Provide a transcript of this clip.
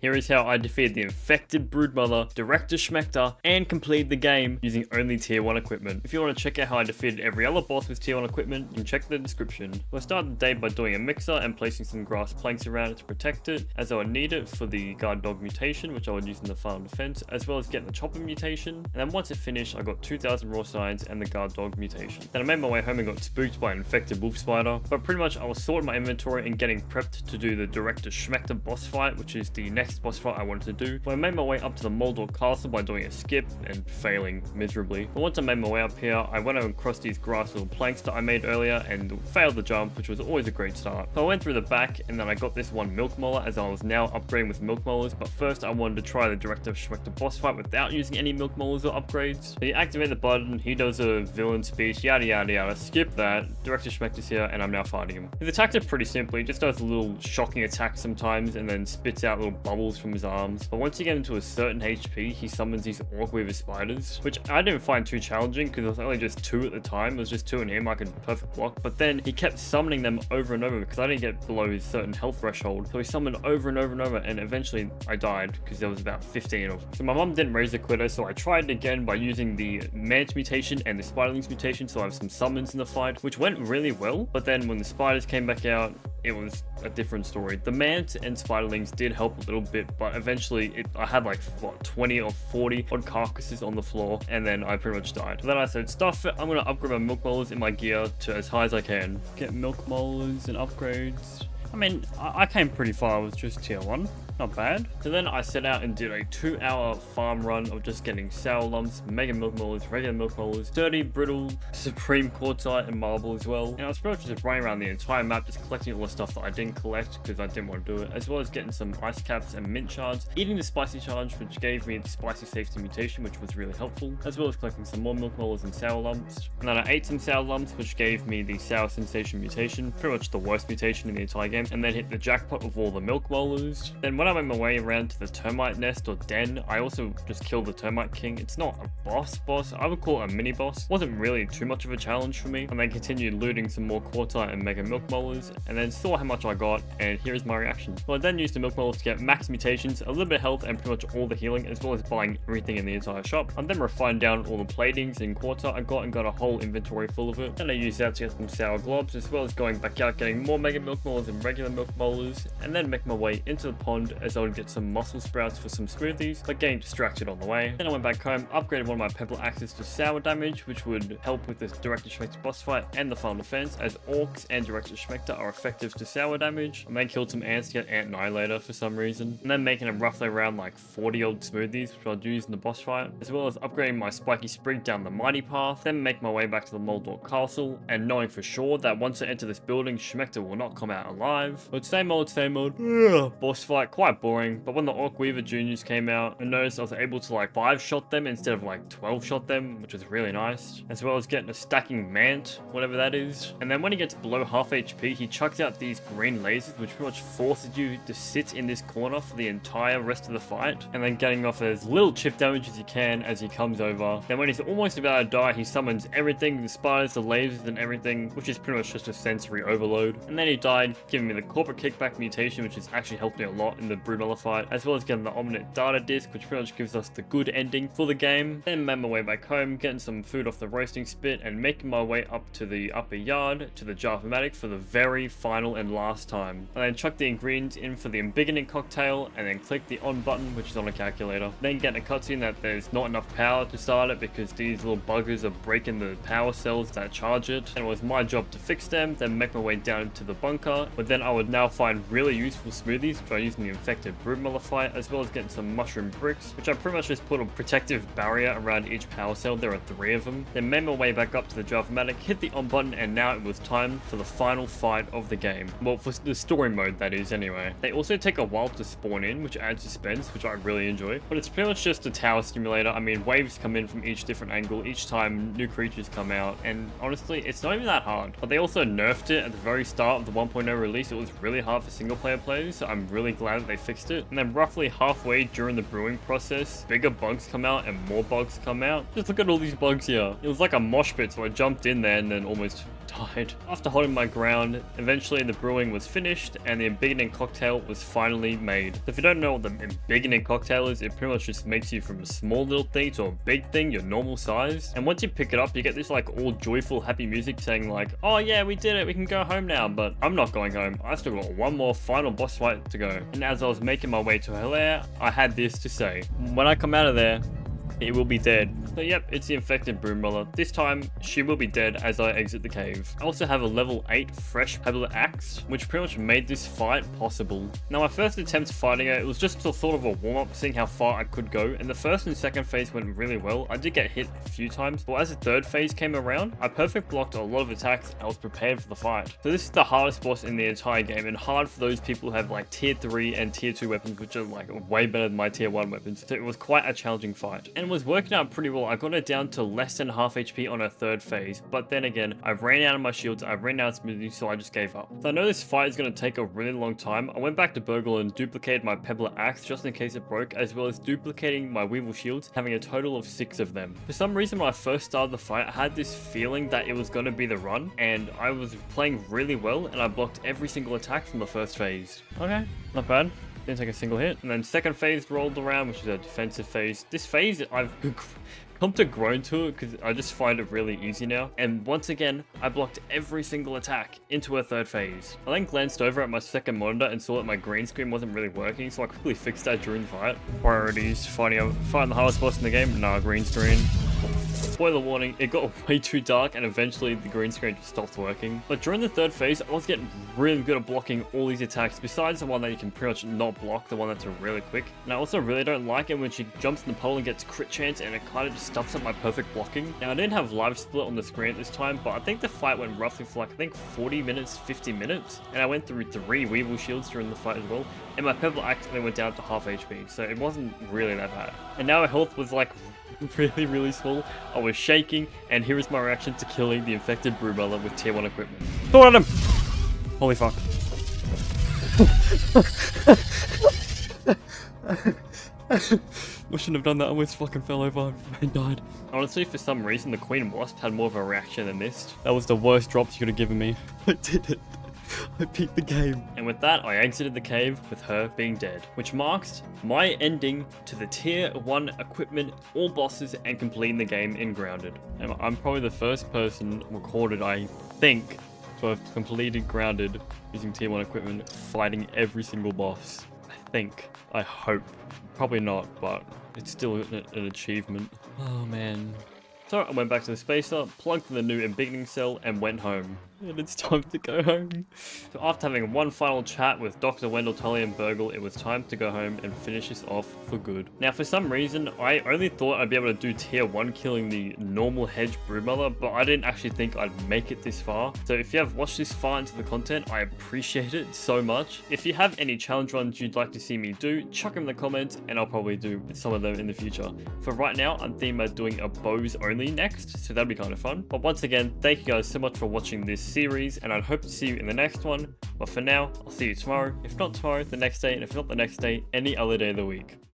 Here is how I defeated the infected Broodmother, Director Schmector, and completed the game using only tier 1 equipment. If you want to check out how I defeated every other boss with tier 1 equipment, you can check the description. We'll start the day by doing a mixer and placing some grass planks around it to protect it, as I would need it for the guard dog mutation, which I would use in the farm defense, as well as getting the chopper mutation. And then once it finished, I got 2000 raw signs and the guard dog mutation. Then I made my way home and got spooked by an infected wolf spider, but pretty much I was sorting my inventory and getting prepped to do the Director Schmector boss fight, which is the next boss fight I wanted to do. So I made my way up to the Moldor castle by doing a skip and failing miserably. But once I made my way up here, I went across these grass little planks that I made earlier and failed the jump, which was always a great start. So I went through the back and then I got this one milk molar, as I was now upgrading with milk molars. But first I wanted to try the Director Schmector boss fight without using any milk molars or upgrades. So you activate the button, he does a villain speech, yada yada yada, skip that, Director Schmector's here and I'm now fighting him. His attacks are pretty simple, he just does a little shocking attack sometimes and then spits out little bubbles from his arms. But once you get into a certain HP, he summons these orc weaver spiders, which I didn't find too challenging because it was only just 2 at the time. It was just 2 in him, I could perfect block. But then he kept summoning them over and over because I didn't get below his certain health threshold. So he summoned over and over and over, and eventually I died because there was about 15 of them. So my mom didn't raise the quitter, so I tried it again by using the Mant mutation and the Spiderlings mutation, so I have some summons in the fight, which went really well. But then when the spiders came back out, it was a different story. The Mant and Spiderlings did help a little bit, but eventually I had like, what, 20 or 40 odd carcasses on the floor, and then I pretty much died. So then I said, stuff it, I'm going to upgrade my milk molars in my gear to as high as I can. Get milk molars and upgrades. I mean, I came pretty far with just tier 1. Not bad. So then I set out and did a 2-hour farm run of just getting sour lumps, mega milk molars, regular milk molars, sturdy, brittle, supreme quartzite, and marble as well. And I was pretty much just running around the entire map, just collecting all the stuff that I didn't collect because I didn't want to do it, as well as getting some ice caps and mint shards, eating the spicy charge, which gave me the spicy safety mutation, which was really helpful, as well as collecting some more milk molars and sour lumps. And then I ate some sour lumps, which gave me the sour sensation mutation, pretty much the worst mutation in the entire game, and then hit the jackpot with all the milk molars. Then when I made my way around to the termite nest or den, I also just killed the termite king. It's not a boss, I would call it a mini boss. Wasn't really too much of a challenge for me, and then continued looting some more quartzite and mega milk molars, and then saw how much I got, and here's my reaction. So I then used the milk molars to get max mutations, a little bit of health, and pretty much all the healing, as well as buying everything in the entire shop. I then refined down all the platings and quartzite I got and got a whole inventory full of it. Then I used that to get some sour globs, as well as going back out getting more mega milk molars and regular milk molars, and then make my way into the pond as I would get some mussel sprouts for some smoothies, but getting distracted on the way. Then I went back home, upgraded one of my pebble axes to sour damage, which would help with this Director Schmector boss fight and the farm defense, as orcs and Director Schmector are effective to sour damage. I then killed some ants to get ant annihilator for some reason, and then making a roughly around like 40 odd smoothies, which I'll use in the boss fight, as well as upgrading my spiky sprig down the mighty path, then make my way back to the Moldor castle, and knowing for sure that once I enter this building, Schmector will not come out alive. But same old, boss fight, quite boring. But when the Orc Weaver Juniors came out, I noticed I was able to like 5-shot them instead of like 12-shot them, which was really nice, as well as getting a stacking Mant, whatever that is. And then when he gets below half HP, he chucks out these green lasers, which pretty much forces you to sit in this corner for the entire rest of the fight, and then getting off as little chip damage as you can as he comes over. Then when he's almost about to die, he summons everything, the spiders, the lasers, and everything, which is pretty much just a sensory overload. And then he died, giving me the corporate kickback mutation, which has actually helped me a lot in the Broodmother fight, as well as getting the Omnit data disc, which pretty much gives us the good ending for the game. Then made my way back home, getting some food off the roasting spit, and making my way up to the upper yard to the JavaMatic for the very final and last time. And then chuck the ingredients in for the embiggening cocktail, and then click the on button, which is on a calculator. Then getting a cutscene that there's not enough power to start it because these little buggers are breaking the power cells that charge it, and it was my job to fix them, then make my way down to the bunker. But then I would now find really useful smoothies by using the infected Broodmother fight, as well as getting some mushroom bricks, which I pretty much just put a protective barrier around each power cell. There are 3 of them. Then made my way back up to the JavaMatic, hit the on button, and now it was time for the final fight of the game. Well, for the story mode, that is, anyway. They also take a while to spawn in, which adds suspense, which I really enjoy. But it's pretty much just a tower simulator. I mean, waves come in from each different angle each time new creatures come out, and honestly, it's not even that hard. But they also nerfed it at the very start of the 1.0 release. It was really hard for single player players, so I'm really glad that they fixed it. And then roughly halfway during the brewing process, bigger bugs come out and more bugs come out. Just look at all these bugs here. It was like a mosh pit, so I jumped in there and then almost died. After holding my ground, eventually the brewing was finished and the embiggening cocktail was finally made. So if you don't know what the embiggening cocktail is, it pretty much just makes you from a small little thing to a big thing, your normal size. And once you pick it up, you get this like all joyful, happy music saying like, oh yeah, we did it, we can go home now. But I'm not going home. I still got one more final boss fight to go. And as I was making my way to her lair, I had this to say. When I come out of there, it will be dead. So yep, it's the infected Broodmother. This time, she will be dead as I exit the cave. I also have a level 8 fresh pebble axe, which pretty much made this fight possible. Now my first attempt fighting her, it was just a sort of a warm-up, seeing how far I could go, and the first and second phase went really well. I did get hit a few times, but as the third phase came around, I perfect blocked a lot of attacks and I was prepared for the fight. So this is the hardest boss in the entire game, and hard for those people who have like tier 3 and tier 2 weapons, which are like way better than my tier 1 weapons. So it was quite a challenging fight, and it was working out pretty well. I got it down to less than half HP on her third phase, but then again, I ran out of my shields, I ran out of smoothie, so I just gave up. So I know this fight is going to take a really long time. I went back to Burgle and duplicated my Pebbler Axe just in case it broke, as well as duplicating my Weevil shields, having a total of 6 of them. For some reason, when I first started the fight, I had this feeling that it was going to be the run, and I was playing really well, and I blocked every single attack from the first phase. Okay, not bad. Didn't take a single hit. And then second phase rolled around, which is a defensive phase. This phase, I've come to grown to it because I just find it really easy now. And once again, I blocked every single attack into a third phase. I then glanced over at my second monitor and saw that my green screen wasn't really working, so I quickly fixed that during the fight. Priorities, fighting the hardest boss in the game, nah, green screen. Spoiler warning, it got way too dark and eventually the green screen just stopped working. But during the third phase, I was getting really good at blocking all these attacks, besides the one that you can pretty much not block, the one that's really quick. And I also really don't like it when she jumps in the puddle and gets crit chance, and it kind of just stuffs up my perfect blocking. Now I didn't have live split on the screen at this time, but I think the fight went roughly for like, I think 40 minutes, 50 minutes. And I went through 3 Weevil shields during the fight as well. And my Pebble Axe only went down to half HP, so it wasn't really that bad. And now my health was like really small. I was shaking, and here is my reaction to killing the infected Broodmother with tier 1 equipment. Throw it at him! Holy fuck. I shouldn't have done that. I almost fucking fell over and died. Honestly, for some reason, the Queen Wasp had more of a reaction than this. That was the worst drops you could have given me. I did it. I beat the game. And with that, I exited the cave with her being dead, which marks my ending to the tier 1 equipment, all bosses, and completing the game in Grounded. And I'm probably the first person recorded, I think, to have completed Grounded using tier 1 equipment, fighting every single boss. I think. I hope. Probably not, but it's still an achievement. Oh man. So I went back to the spacer, plugged in the new embiggening cell, and went home. And it's time to go home. So after having one final chat with Dr. Wendell, Tully, and Burgle, it was time to go home and finish this off for good. Now for some reason, I only thought I'd be able to do tier 1 killing the normal hedge Broodmother, but I didn't actually think I'd make it this far. So if you have watched this far into the content, I appreciate it so much. If you have any challenge runs you'd like to see me do, chuck them in the comments and I'll probably do some of them in the future. For right now, I'm thinking about doing a bows only next, so that'd be kind of fun. But once again, thank you guys so much for watching this series, and I'd hope to see you in the next one. But for now, I'll see you tomorrow. If not tomorrow, the next day, and if not the next day, any other day of the week.